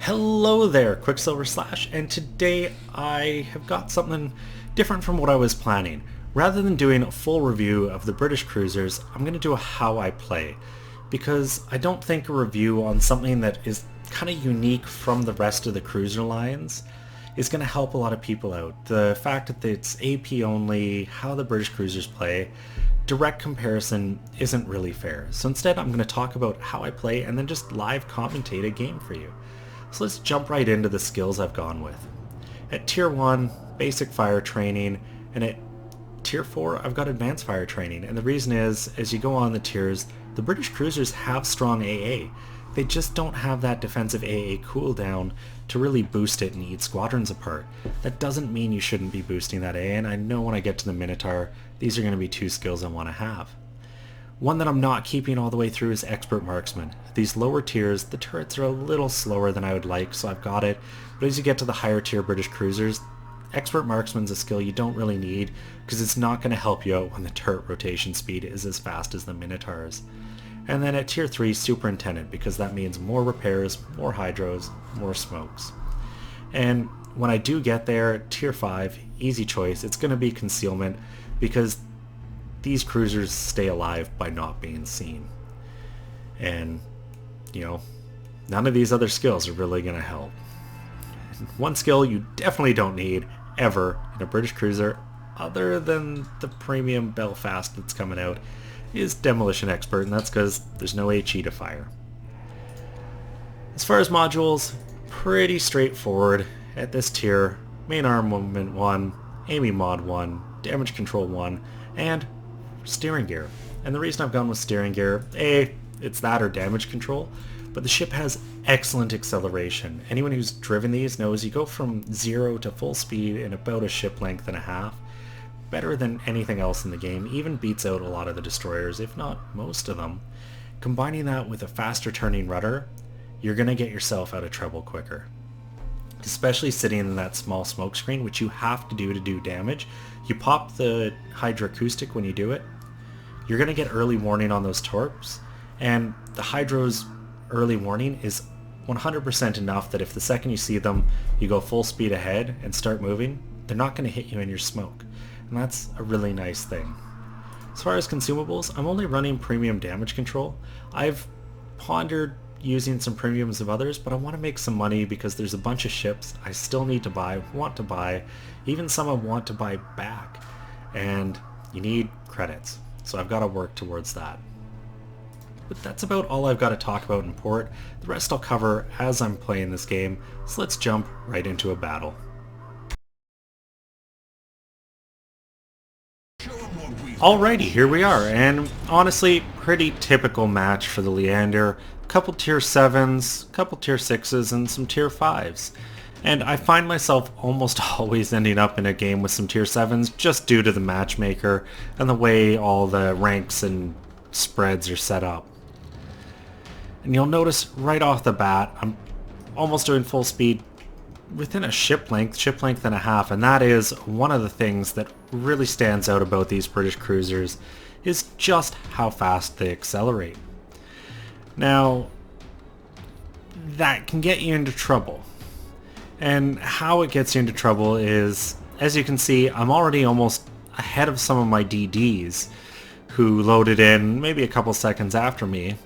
Hello there, Qckslvrslash, and today I have got something different from what I was planning. Rather than doing a full review of the British cruisers, I'm going to do a how I play, because I don't think a review on something that is kind of unique from the rest of the cruiser lines is going to help a lot of people out. The fact that it's AP only, how the British cruisers play, direct comparison isn't really fair. So instead I'm going to talk about how I play and then just live commentate a game for you. So let's jump right into the skills I've gone with. At Tier 1, basic fire training, and at Tier 4, I've got advanced fire training. And the reason is, as you go on the tiers, the British cruisers have strong AA. They just don't have that defensive AA cooldown to really boost it and eat squadrons apart. That doesn't mean you shouldn't be boosting that AA, and I know when I get to the Minotaur, these are going to be two skills I want to have. One that I'm not keeping all the way through is Expert Marksman. At these lower tiers, the turrets are a little slower than I would like, so I've got it. But as you get to the higher tier British cruisers, Expert Marksman's a skill you don't really need because it's not going to help you out when the turret rotation speed is as fast as the Minotaurs. And then at Tier 3, Superintendent, because that means more repairs, more hydros, more smokes. And when I do get there, Tier 5, easy choice, it's going to be Concealment, because these cruisers stay alive by not being seen. And, none of these other skills are really going to help. One skill you definitely don't need, ever, in a British cruiser, other than the premium Belfast that's coming out, is Demolition Expert, and that's because there's no HE to fire. As far as modules, pretty straightforward. At this tier, Main Arm Movement 1, Aiming Mod 1, Damage Control 1, and steering gear. And the reason I've gone with steering gear, it's that or damage control, but the ship has excellent acceleration. Anyone who's driven these knows you go from 0 to full speed in about a ship length and a half. Better than anything else in the game, even beats out a lot of the destroyers, if not most of them. Combining that with a faster turning rudder, you're going to get yourself out of trouble quicker. Especially sitting in that small smoke screen, which you have to do damage. You pop the hydroacoustic when you do it. You're going to get early warning on those torps, and the hydro's early warning is 100% enough that if the second you see them, you go full speed ahead and start moving, they're not going to hit you in your smoke. And that's a really nice thing. As far as consumables, I'm only running premium damage control. I've pondered using some premiums of others, but I want to make some money because there's a bunch of ships I still need to buy, want to buy, even some I want to buy back. And you need credits, so I've got to work towards that. But that's about all I've got to talk about in port. The rest I'll cover as I'm playing this game, so let's jump right into a battle. Alrighty, here we are, and honestly, pretty typical match for the Leander. A couple tier 7s, couple tier 6s, and some tier 5s. And I find myself almost always ending up in a game with some tier 7s just due to the matchmaker and the way all the ranks and spreads are set up. And you'll notice right off the bat, I'm almost doing full speed within a ship length and a half, and that is one of the things that really stands out about these British cruisers is just how fast they accelerate. Now, that can get you into trouble. And how it gets you into trouble is, as you can see, I'm already almost ahead of some of my DDs who loaded in maybe a couple seconds after me.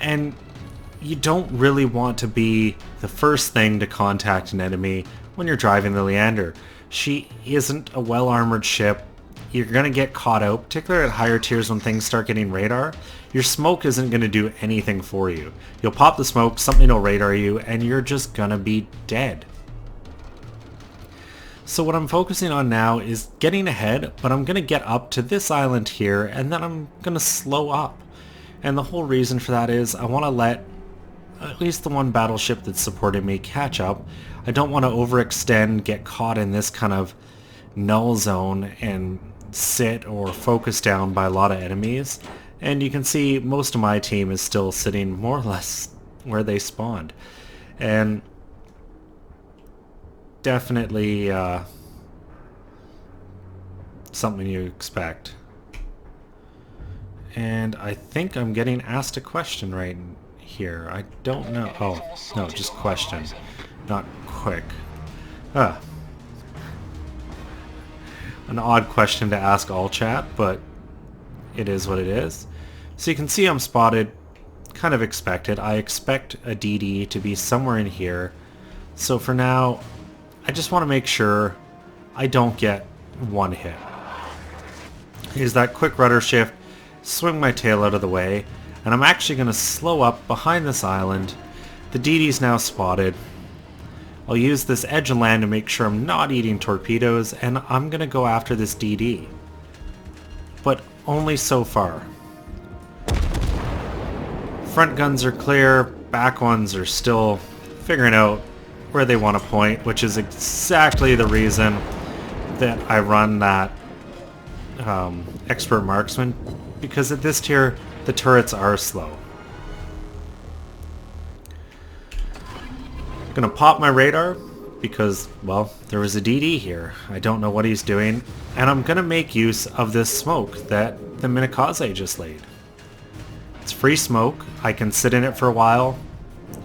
And you don't really want to be the first thing to contact an enemy when you're driving the Leander. She isn't a well-armored ship. You're going to get caught out, particularly at higher tiers when things start getting radar. Your smoke isn't going to do anything for you. You'll pop the smoke, something will radar you, and you're just going to be dead. So what I'm focusing on now is getting ahead, but I'm going to get up to this island here, and then I'm going to slow up. And the whole reason for that is I want to let at least the one battleship that's supporting me catch up. I don't want to overextend, get caught in this kind of null zone and sit or focus down by a lot of enemies. And you can see most of my team is still sitting more or less where they spawned. And definitely something you expect. And I think I'm getting asked a question right here? I don't know. Oh, no, just question. Not quick. An odd question to ask all chat, but it is what it is. So you can see I'm spotted. Kind of expected. I expect a DD to be somewhere in here. So for now, I just want to make sure I don't get one hit. Use that quick rudder shift, swing my tail out of the way, and I'm actually going to slow up behind this island. The DD's now spotted. I'll use this edge of land to make sure I'm not eating torpedoes, and I'm going to go after this DD. But only so far. Front guns are clear, back ones are still figuring out where they want to point, which is exactly the reason that I run that expert marksman, because at this tier the turrets are slow. Gonna pop my radar because, well, there was a DD here. I don't know what he's doing, and I'm gonna make use of this smoke that the Qckslvrslash just laid. It's free smoke. I can sit in it for a while,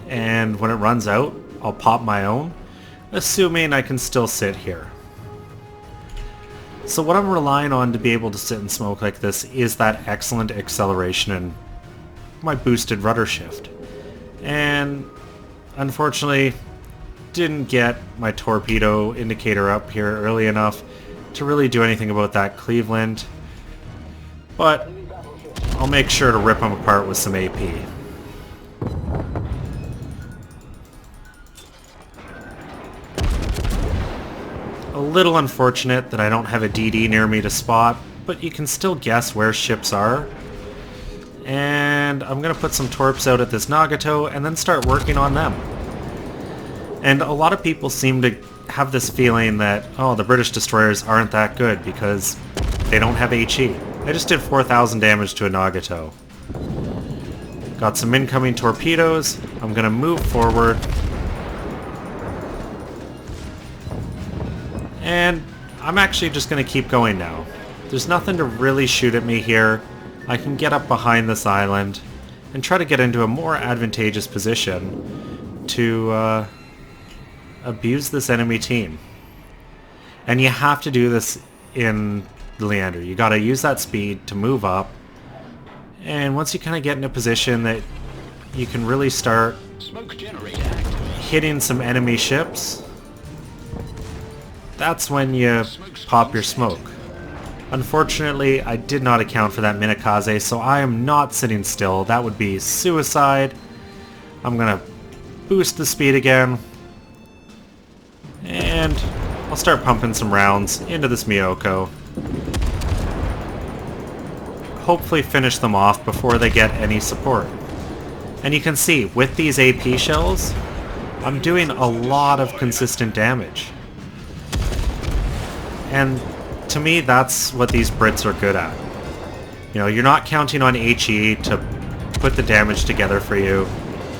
and when it runs out, I'll pop my own, assuming I can still sit here. So what I'm relying on to be able to sit in smoke like this is that excellent acceleration and my boosted rudder shift. And unfortunately, didn't get my torpedo indicator up here early enough to really do anything about that Cleveland, but I'll make sure to rip them apart with some AP. A little unfortunate that I don't have a DD near me to spot, but you can still guess where ships are. And I'm going to put some torps out at this Nagato and then start working on them. And a lot of people seem to have this feeling that, oh, the British destroyers aren't that good because they don't have HE. I just did 4,000 damage to a Nagato. Got some incoming torpedoes. I'm going to move forward. And I'm actually just going to keep going now. There's nothing to really shoot at me here. I can get up behind this island and try to get into a more advantageous position to abuse this enemy team. And you have to do this in Leander. You got to use that speed to move up. And once you kind of get in a position that you can really start hitting some enemy ships, that's when you pop your smoke. Unfortunately, I did not account for that Qckslvrslash, so I am not sitting still. That would be suicide. I'm gonna boost the speed again, and I'll start pumping some rounds into this Miyoko. Hopefully finish them off before they get any support. And you can see, with these AP shells, I'm doing a lot of consistent damage. And to me, that's what these Brits are good at. You know, you're not counting on HE to put the damage together for you.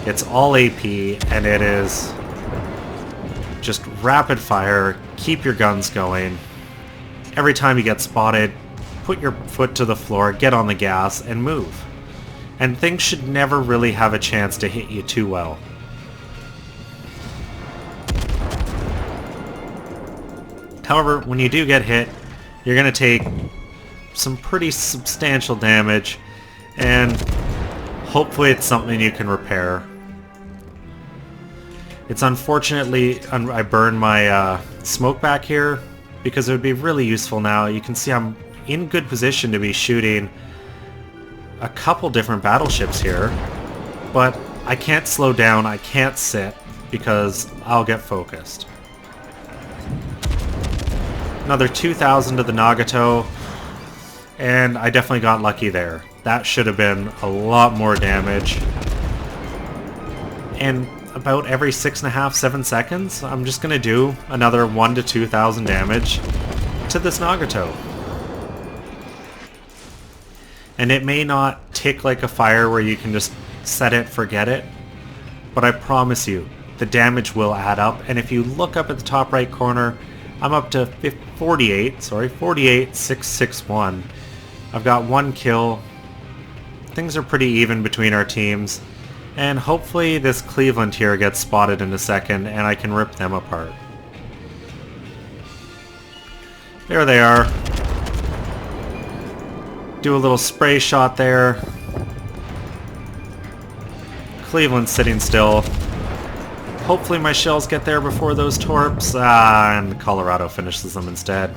It's all AP, and it is just rapid fire, keep your guns going. Every time you get spotted, put your foot to the floor, get on the gas, and move. And things should never really have a chance to hit you too well. However, when you do get hit, you're going to take some pretty substantial damage, and hopefully it's something you can repair. It's unfortunately, I burned my smoke back here, because it would be really useful now. You can see I'm in good position to be shooting a couple different battleships here, but I can't slow down, I can't sit, because I'll get focused. Another 2,000 to the Nagato, and I definitely got lucky there. That should have been a lot more damage. And about every 6.5, 7 seconds, I'm just going to do another 1,000 to 2,000 damage to this Nagato. And it may not tick like a fire where you can just set it, forget it, but I promise you, the damage will add up. And if you look up at the top right corner, I'm up to 48,661. I've got 1 kill. Things are pretty even between our teams. And hopefully this Cleveland here gets spotted in a second and I can rip them apart. There they are. Do a little spray shot there. Cleveland's sitting still. Hopefully my shells get there before those torps. And Colorado finishes them instead.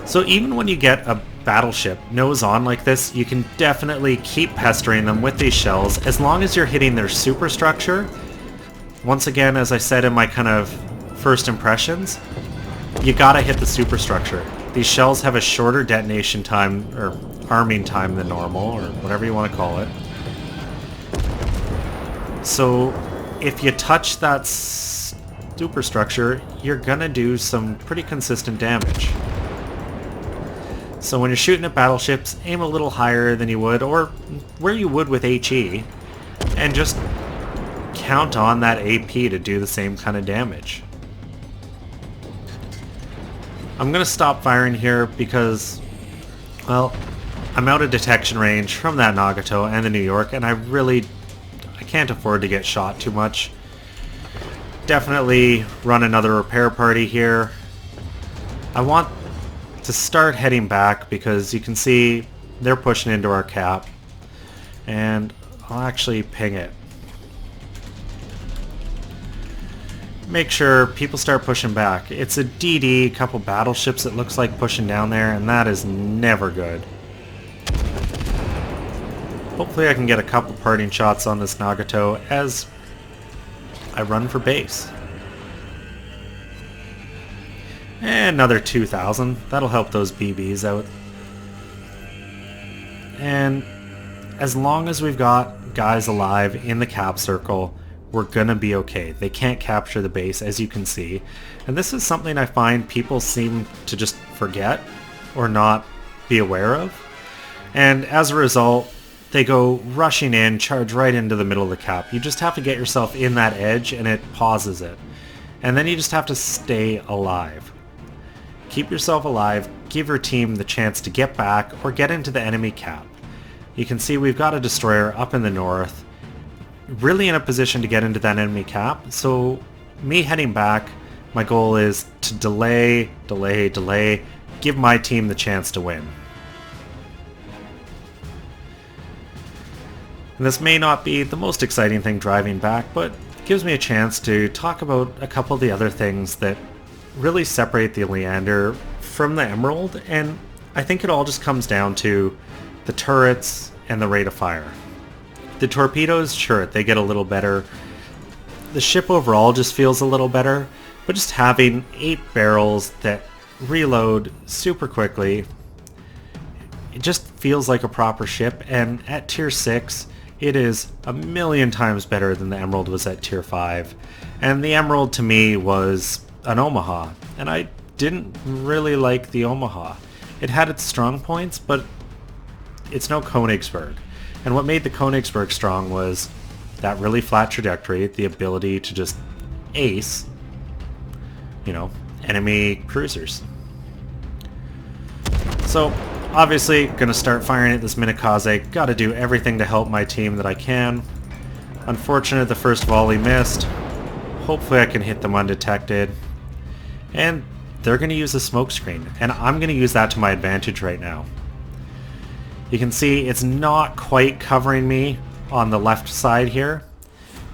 So even when you get a battleship nose on like this, you can definitely keep pestering them with these shells as long as you're hitting their superstructure. Once again, as I said in my kind of first impressions, you gotta hit the superstructure. These shells have a shorter detonation time, or arming time than normal, or whatever you want to call it. So if you touch that superstructure, you're gonna do some pretty consistent damage. So when you're shooting at battleships, aim a little higher than you would, or where you would with HE, and just count on that AP to do the same kind of damage. I'm going to stop firing here because, well, I'm out of detection range from that Nagato and the New York, and I can't afford to get shot too much. Definitely run another repair party here. I want to start heading back because you can see they're pushing into our cap, and I'll actually ping it. Make sure people start pushing back. It's a DD, a couple battleships it looks like pushing down there, and that is never good. Hopefully I can get a couple parting shots on this Nagato as I run for base. And another 2,000. That'll help those BBs out. And as long as we've got guys alive in the cap circle, we're gonna be okay. They can't capture the base, as you can see. And this is something I find people seem to just forget or not be aware of. And as a result, they go rushing in, charge right into the middle of the cap. You just have to get yourself in that edge and it pauses it. And then you just have to stay alive. Keep yourself alive, give your team the chance to get back or get into the enemy cap. You can see we've got a destroyer up in the north, really in a position to get into that enemy cap. So me heading back, my goal is to delay, give my team the chance to win. And this may not be the most exciting thing driving back, but it gives me a chance to talk about a couple of the other things that really separate the Leander from the Emerald, and I think it all just comes down to the turrets and the rate of fire. The torpedoes, sure, they get a little better. The ship overall just feels a little better, but just having 8 barrels that reload super quickly, it just feels like a proper ship, and at tier 6, it is a million times better than the Emerald was at tier 5. And the Emerald to me was an Omaha, and I didn't really like the Omaha. It had its strong points, but it's no Qckslvrslash. And what made the Qckslvrslash strong was that really flat trajectory, the ability to just ace, you know, enemy cruisers. So obviously gonna start firing at this Minakaze. Gotta do everything to help my team that I can. Unfortunate the first volley missed. Hopefully I can hit them undetected. And they're going to use a smoke screen, and I'm going to use that to my advantage right now. You can see it's not quite covering me on the left side here,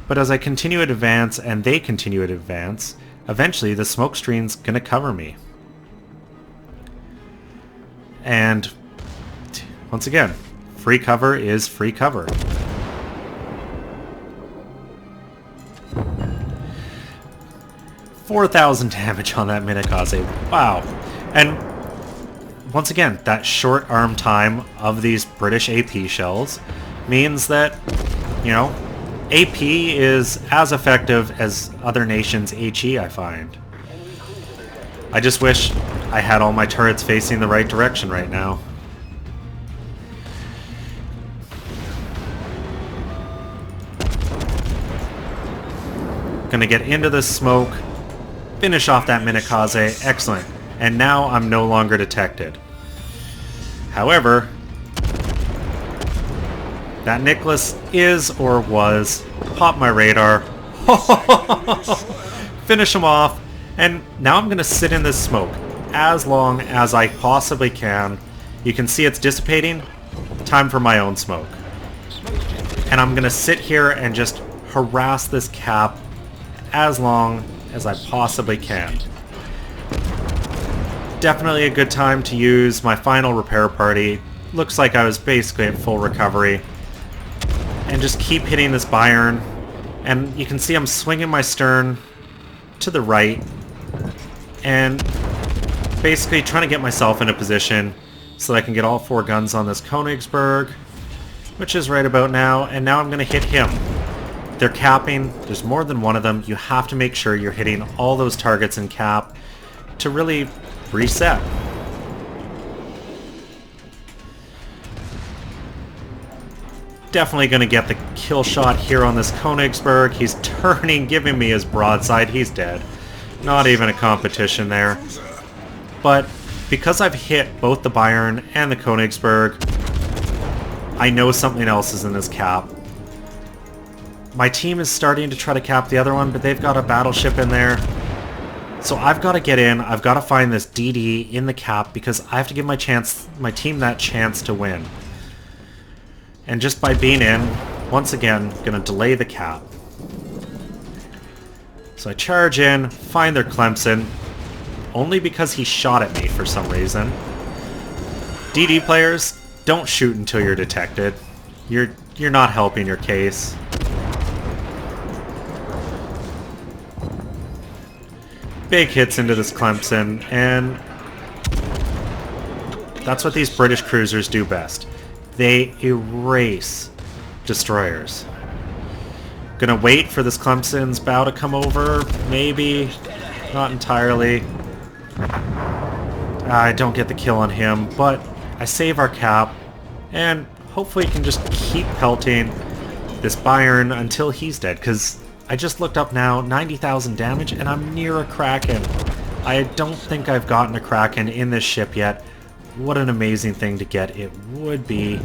but as I continue to advance and they continue to advance, eventually the smoke screen's going to cover me. And once again, free cover is free cover. 4,000 damage on that Minakaze. Wow. And once again, that short arm time of these British AP shells means that, you know, AP is as effective as other nations' HE, I find. I just wish I had all my turrets facing the right direction right now. Gonna get into this smoke. Finish off that Minakaze. Excellent. And now I'm no longer detected. However, That Nicholas is or was. Pop my radar. Finish him off. And now I'm going to sit in this smoke as long as I possibly can. You can see it's dissipating. Time for my own smoke. And I'm going to sit here and just harass this cap as long as I possibly can. Definitely a good time to use my final repair party. Looks like I was basically at full recovery. And just keep hitting this Bayern. And you can see I'm swinging my stern to the right. And basically trying to get myself in a position so that I can get all 4 guns on this Qckslvrslash, which is right about now. And now I'm going to hit him. They're capping. There's more than one of them. You have to make sure you're hitting all those targets in cap to really reset. Definitely going to get the kill shot here on this Qckslvrslash. He's turning, giving me his broadside. He's dead. Not even a competition there. But because I've hit both the Bayern and the Qckslvrslash, I know something else is in this cap. My team is starting to try to cap the other one, but they've got a battleship in there. So I've got to get in. I've got to find this DD in the cap because I have to give my team that chance to win. And just by being in, once again, going to delay the cap. So I charge in, find their Clemson, only because he shot at me for some reason. DD players, don't shoot until you're detected. You're not helping your case. Big hits into this Clemson, and that's what these British cruisers do best. They erase destroyers. Gonna wait for this Clemson's bow to come over, maybe. Not entirely. I don't get the kill on him, but I save our cap, and hopefully can just keep pelting this Bayern until he's dead, because I just looked up now, 90,000 damage, and I'm near a Kraken. I don't think I've gotten a Kraken in this ship yet. What an amazing thing to get it would be.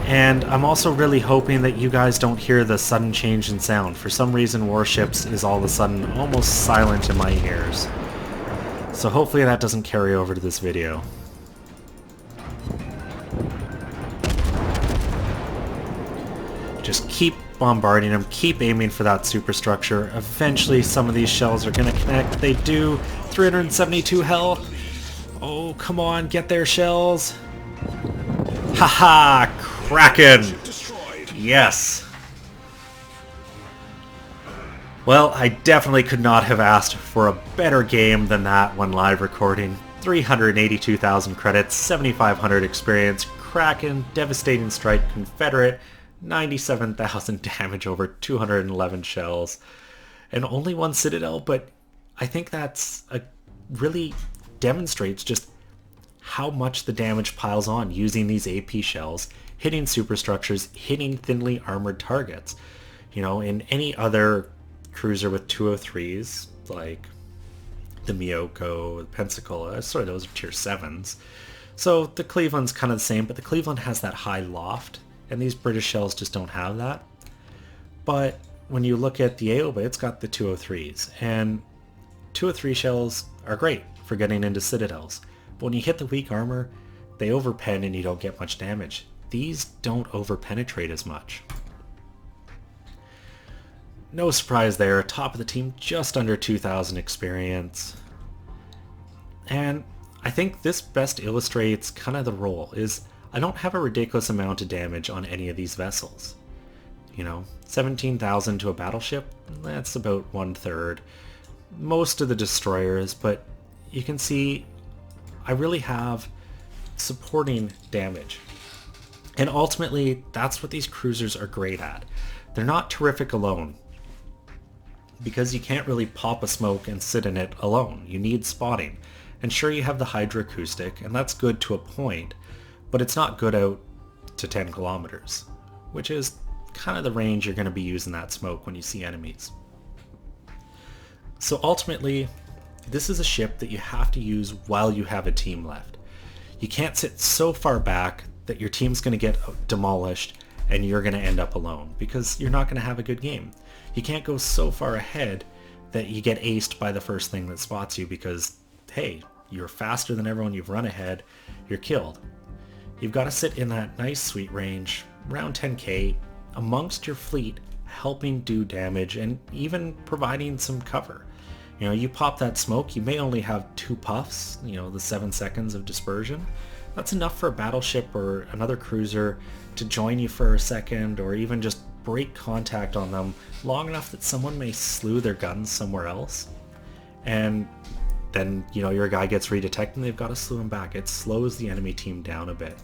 And I'm also really hoping that you guys don't hear the sudden change in sound. For some reason, Warships is all of a sudden almost silent in my ears. So hopefully that doesn't carry over to this video. Just keep bombarding them, keep aiming for that superstructure. Eventually some of these shells are going to connect. They do. 372 health. Oh, come on, get their shells. Haha, Kraken! Yes! Well, I definitely could not have asked for a better game than that when live recording. 382,000 credits, 7,500 experience, Kraken, devastating strike, Confederate, 97,000 damage over 211 shells, and only 1 Citadel, but I think that's really demonstrates just how much the damage piles on using these AP shells, hitting superstructures, hitting thinly armored targets. You know, in any other cruiser with 203s, like the Miyoko, the Pensacola, sorry, those are tier 7s. So the Cleveland's kind of the same, but the Cleveland has that high loft, and these British shells just don't have that. But when you look at the Aoba, it's got the 203s, and 203 shells are great for getting into citadels. But when you hit the weak armor, they overpen and you don't get much damage. These don't overpenetrate as much. No surprise there, top of the team, just under 2,000 experience. And I think this best illustrates kind of the role, is I don't have a ridiculous amount of damage on any of these vessels. You know, 17,000 to a battleship, that's about 1/3. Most of the destroyers, but you can see I really have supporting damage. And ultimately, that's what these cruisers are great at. They're not terrific alone, because you can't really pop a smoke and sit in it alone. You need spotting. And sure, you have the hydroacoustic, and that's good to a point, but it's not good out to 10 kilometers, which is kind of the range you're going to be using that smoke when you see enemies. So ultimately, this is a ship that you have to use while you have a team left. You can't sit so far back that your team's going to get demolished and you're going to end up alone because you're not going to have a good game. You can't go so far ahead that you get aced by the first thing that spots you because, hey, you're faster than everyone, you've run ahead, you're killed. You've got to sit in that nice sweet range, around 10k, amongst your fleet, helping do damage and even providing some cover. You know, you pop that smoke, you may only have 2 puffs, you know, the 7 seconds of dispersion. That's enough for a battleship or another cruiser to join you for a second or even just break contact on them long enough that someone may slew their guns somewhere else. And then, you know, your guy gets redetected and they've got to slew him back. It slows the enemy team down a bit.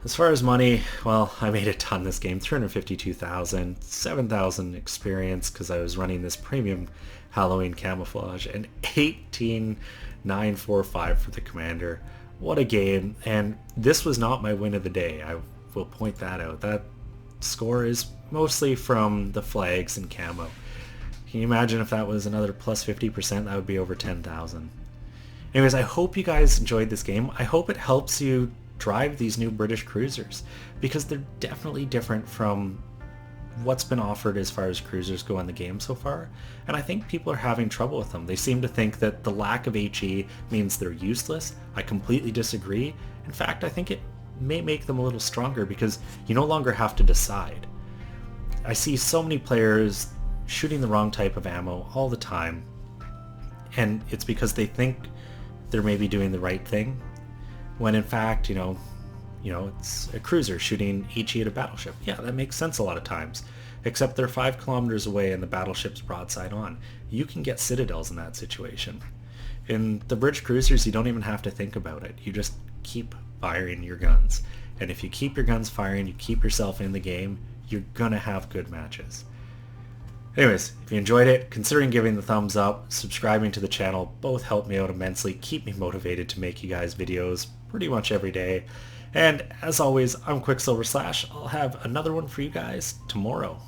As far as money, well, I made a ton this game. 352,000, 7,000 experience because I was running this premium Halloween camouflage, and 18,945 for the commander. What a game. And this was not my win of the day. I will point that out. That score is mostly from the flags and camo. Can you imagine if that was another plus 50%? That would be over 10,000. Anyways, I hope you guys enjoyed this game. I hope it helps you drive these new British cruisers because they're definitely different from what's been offered as far as cruisers go in the game so far, and I think people are having trouble with them. They seem to think that the lack of HE means they're useless. I completely disagree. In fact, I think it may make them a little stronger because you no longer have to decide. I see so many players shooting the wrong type of ammo all the time, and it's because they think they're maybe doing the right thing, when in fact, you know, it's a cruiser shooting HE at a battleship. Yeah, that makes sense a lot of times, except they're 5 kilometers away and the battleship's broadside on. You can get citadels in that situation. In the British cruisers, you don't even have to think about it. You just keep firing your guns. And if you keep your guns firing, you keep yourself in the game, you're gonna have good matches. Anyways, if you enjoyed it, considering giving the thumbs up, subscribing to the channel, both help me out immensely, keep me motivated to make you guys videos pretty much every day. And as always, I'm Qckslvrslash. I'll have another one for you guys tomorrow.